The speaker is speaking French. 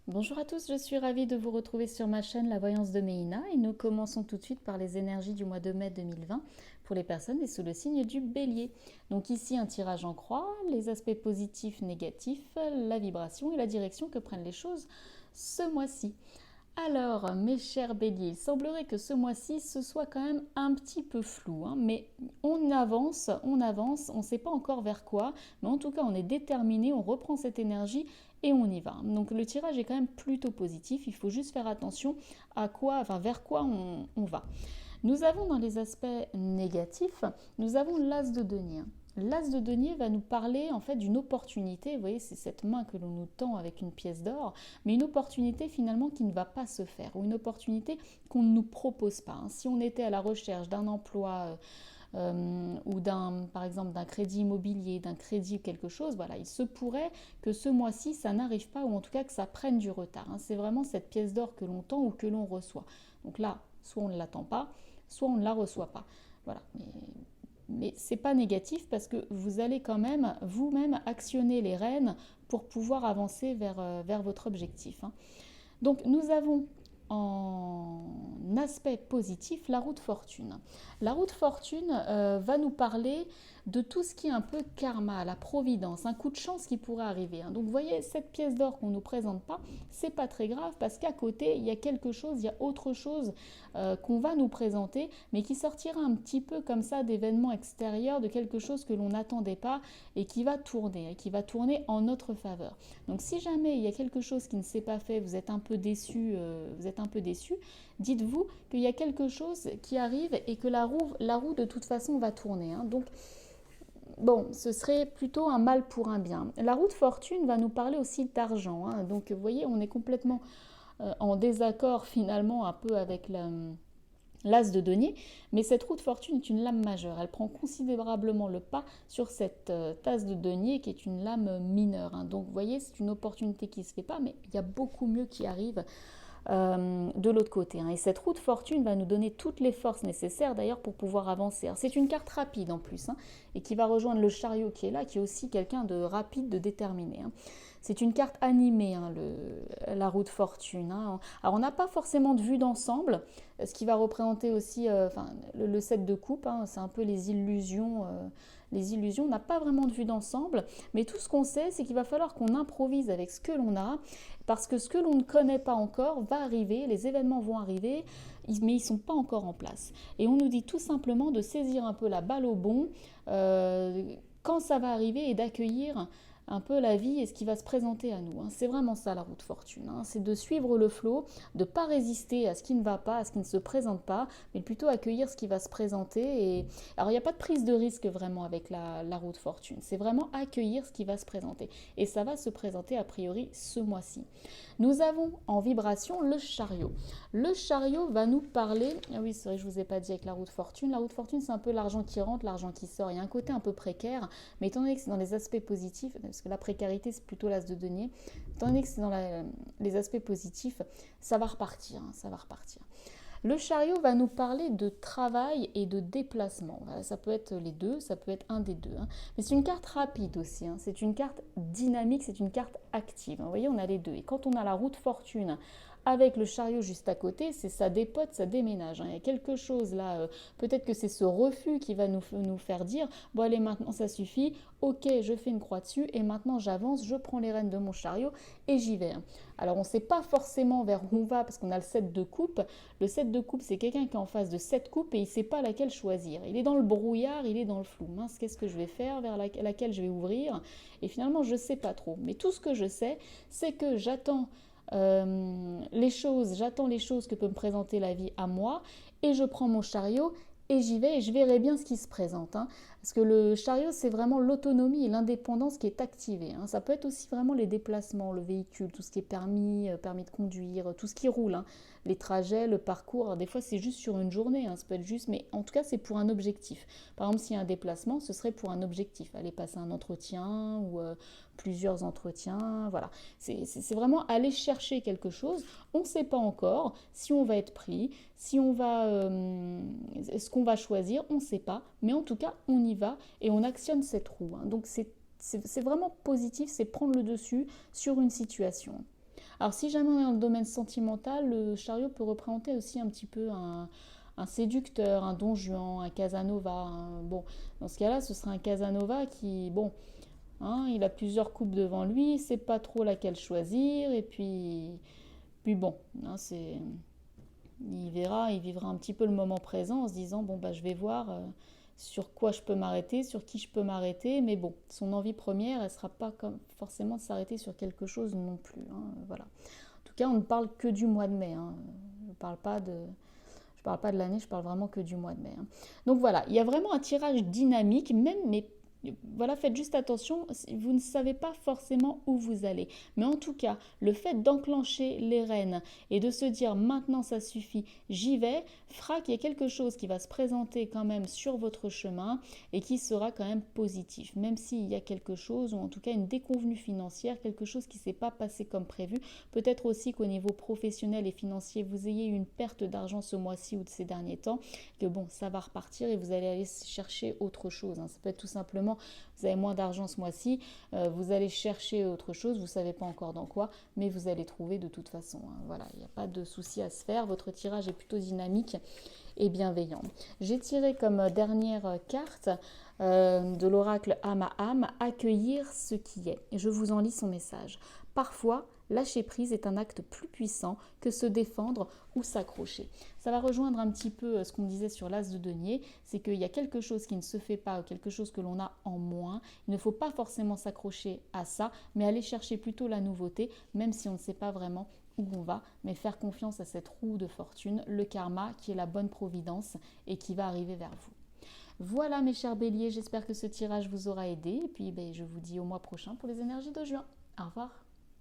Bonjour à tous, je suis ravie de vous retrouver sur ma chaîne La Voyance de Méina et nous commençons tout de suite par les énergies du mois de mai 2020 pour les personnes sous le signe du Bélier. Donc ici un tirage en croix, les aspects positifs, négatifs, la vibration et la direction que prennent les choses ce mois-ci. Alors, mes chers béliers, il semblerait que ce mois-ci, ce soit quand même un petit peu flou, hein, mais on avance, on ne sait pas encore vers quoi, mais en tout cas, on est déterminé, on reprend cette énergie et on y va. Donc le tirage est quand même plutôt positif, il faut juste faire attention à quoi, enfin vers quoi on va. Nous avons dans les aspects négatifs, nous avons l'as de denier. L'as de denier va nous parler en fait d'une opportunité, vous voyez c'est cette main que l'on nous tend avec une pièce d'or, mais une opportunité finalement qui ne va pas se faire, ou une opportunité qu'on ne nous propose pas. Si on était à la recherche d'un emploi ou par exemple d'un crédit immobilier, d'un crédit ou quelque chose, voilà, il se pourrait que ce mois-ci ça n'arrive pas, ou en tout cas que ça prenne du retard. C'est vraiment cette pièce d'or que l'on tend ou que l'on reçoit. Donc là, soit on ne l'attend pas, soit on ne la reçoit pas. Voilà, mais ce n'est pas négatif parce que vous allez quand même vous-même actionner les rênes pour pouvoir avancer vers votre objectif. Donc nous avons en aspect positif la route fortune. La route fortune va nous parler de tout ce qui est un peu karma, la providence, un coup de chance qui pourrait arriver. Donc vous voyez, cette pièce d'or qu'on ne nous présente pas, c'est pas très grave parce qu'à côté, il y a quelque chose, il y a autre chose qu'on va nous présenter, mais qui sortira un petit peu comme ça d'événements extérieurs, de quelque chose que l'on n'attendait pas et qui va tourner en notre faveur. Donc si jamais il y a quelque chose qui ne s'est pas fait, vous êtes un peu déçu, dites-vous qu'il y a quelque chose qui arrive et que la roue de toute façon va tourner. Donc bon, ce serait plutôt un mal pour un bien. La roue de fortune va nous parler aussi d'argent. Donc vous voyez, on est complètement en désaccord finalement un peu avec l'as de denier, mais cette roue de fortune est une lame majeure. Elle prend considérablement le pas sur cette tasse de denier qui est une lame mineure. Donc vous voyez, c'est une opportunité qui ne se fait pas, mais il y a beaucoup mieux qui arrive de l'autre côté. Et cette roue de fortune va nous donner toutes les forces nécessaires d'ailleurs pour pouvoir avancer. C'est une carte rapide en plus, et qui va rejoindre le chariot qui est là, qui est aussi quelqu'un de rapide, de déterminé. C'est une carte animée, la roue de fortune. Alors on n'a pas forcément de vue d'ensemble, ce qui va représenter aussi le 7 de coupe, c'est un peu les illusions. On n'a pas vraiment de vue d'ensemble, mais tout ce qu'on sait, c'est qu'il va falloir qu'on improvise avec ce que l'on a, parce que ce que l'on ne connaît pas encore va arriver, les événements vont arriver, mais ils ne sont pas encore en place. Et on nous dit tout simplement de saisir un peu la balle au bond quand ça va arriver et d'accueillir un peu la vie et ce qui va se présenter à nous. C'est vraiment ça la route fortune. C'est de suivre le flot, de ne pas résister à ce qui ne va pas, à ce qui ne se présente pas, mais plutôt accueillir ce qui va se présenter. Alors il n'y a pas de prise de risque vraiment avec la route fortune. C'est vraiment accueillir ce qui va se présenter. Et ça va se présenter a priori ce mois-ci. Nous avons en vibration le chariot. Le chariot va nous parler, ah oui c'est vrai je ne vous ai pas dit avec la route fortune, la route fortune c'est un peu l'argent qui rentre, l'argent qui sort, il y a un côté un peu précaire, mais étant donné que c'est dans les aspects positifs, parce que la précarité c'est plutôt l'as de denier, étant donné que c'est dans les aspects positifs, ça va repartir, ça va repartir. Le chariot va nous parler de travail et de déplacement. Ça peut être les deux, ça peut être un des deux. Mais c'est une carte rapide aussi, c'est une carte dynamique, c'est une carte active. Vous voyez, on a les deux. Et quand on a la route fortune avec le chariot juste à côté, c'est ça dépote, ça déménage. Il y a quelque chose là, peut-être que c'est ce refus qui va nous faire dire, bon allez maintenant ça suffit, ok je fais une croix dessus et maintenant j'avance, je prends les rênes de mon chariot et j'y vais. Alors on ne sait pas forcément vers où on va parce qu'on a le 7 de coupe. Le 7 de coupe c'est quelqu'un qui est en face de 7 coupes et il ne sait pas laquelle choisir. Il est dans le brouillard, il est dans le flou. Mince, qu'est-ce que je vais faire, vers laquelle je vais ouvrir? Et finalement je ne sais pas trop. Mais tout ce que je sais, c'est que j'attends les choses que peut me présenter la vie à moi et je prends mon chariot et j'y vais et je verrai bien ce qui se présente. Parce que le chariot, c'est vraiment l'autonomie et l'indépendance qui est activée. Ça peut être aussi vraiment les déplacements, le véhicule, tout ce qui est permis de conduire, tout ce qui roule. Les trajets, le parcours. Alors, des fois, c'est juste sur une journée, ça peut être juste, mais en tout cas, c'est pour un objectif. Par exemple, s'il y a un déplacement, ce serait pour un objectif. Aller passer un entretien ou plusieurs entretiens, voilà. C'est vraiment aller chercher quelque chose. On ne sait pas encore si on va être pris, si on va, ce qu'on va choisir, on ne sait pas. Mais en tout cas, on y va et on actionne cette roue. Donc c'est vraiment positif, c'est prendre le dessus sur une situation. Alors si jamais on est dans le domaine sentimental, le chariot peut représenter aussi un petit peu un séducteur, un Don Juan, un Casanova. Bon, dans ce cas-là, ce sera un Casanova qui, bon, hein, il a plusieurs coupes devant lui, il sait pas trop laquelle choisir, et puis bon, hein, il vivra un petit peu le moment présent en se disant, bon, bah, je vais voir sur quoi je peux m'arrêter, sur qui je peux m'arrêter, mais bon, son envie première, elle sera pas comme forcément de s'arrêter sur quelque chose non plus, hein, voilà. En tout cas, on ne parle que du mois de mai, hein. Je ne parle pas de, je parle pas de l'année, je parle vraiment que du mois de mai, hein. Donc voilà, il y a vraiment un tirage dynamique, même, mais voilà, faites juste attention, vous ne savez pas forcément où vous allez. Mais en tout cas, le fait d'enclencher les rênes et de se dire maintenant ça suffit, j'y vais, fera qu'il y a quelque chose qui va se présenter quand même sur votre chemin et qui sera quand même positif. Même s'il y a quelque chose, ou en tout cas une déconvenue financière, quelque chose qui ne s'est pas passé comme prévu. Peut-être aussi qu'au niveau professionnel et financier, vous ayez eu une perte d'argent ce mois-ci ou de ces derniers temps, que bon, ça va repartir et vous allez aller chercher autre chose, hein. Ça peut être tout simplement vous avez moins d'argent ce mois-ci, vous allez chercher autre chose, vous ne savez pas encore dans quoi, mais vous allez trouver de toute façon, hein. Voilà, il n'y a pas de souci à se faire, votre tirage est plutôt dynamique et bienveillant. J'ai tiré comme dernière carte de l'oracle âme à âme, accueillir ce qui est. Et je vous en lis son message. Parfois, lâcher prise est un acte plus puissant que se défendre ou s'accrocher. Ça va rejoindre un petit peu ce qu'on disait sur l'as de denier, c'est qu'il y a quelque chose qui ne se fait pas ou quelque chose que l'on a en moins. Il ne faut pas forcément s'accrocher à ça, mais aller chercher plutôt la nouveauté, même si on ne sait pas vraiment où on va, mais faire confiance à cette roue de fortune, le karma qui est la bonne providence et qui va arriver vers vous. Voilà mes chers béliers, j'espère que ce tirage vous aura aidé et puis je vous dis au mois prochain pour les énergies de juin. Au revoir.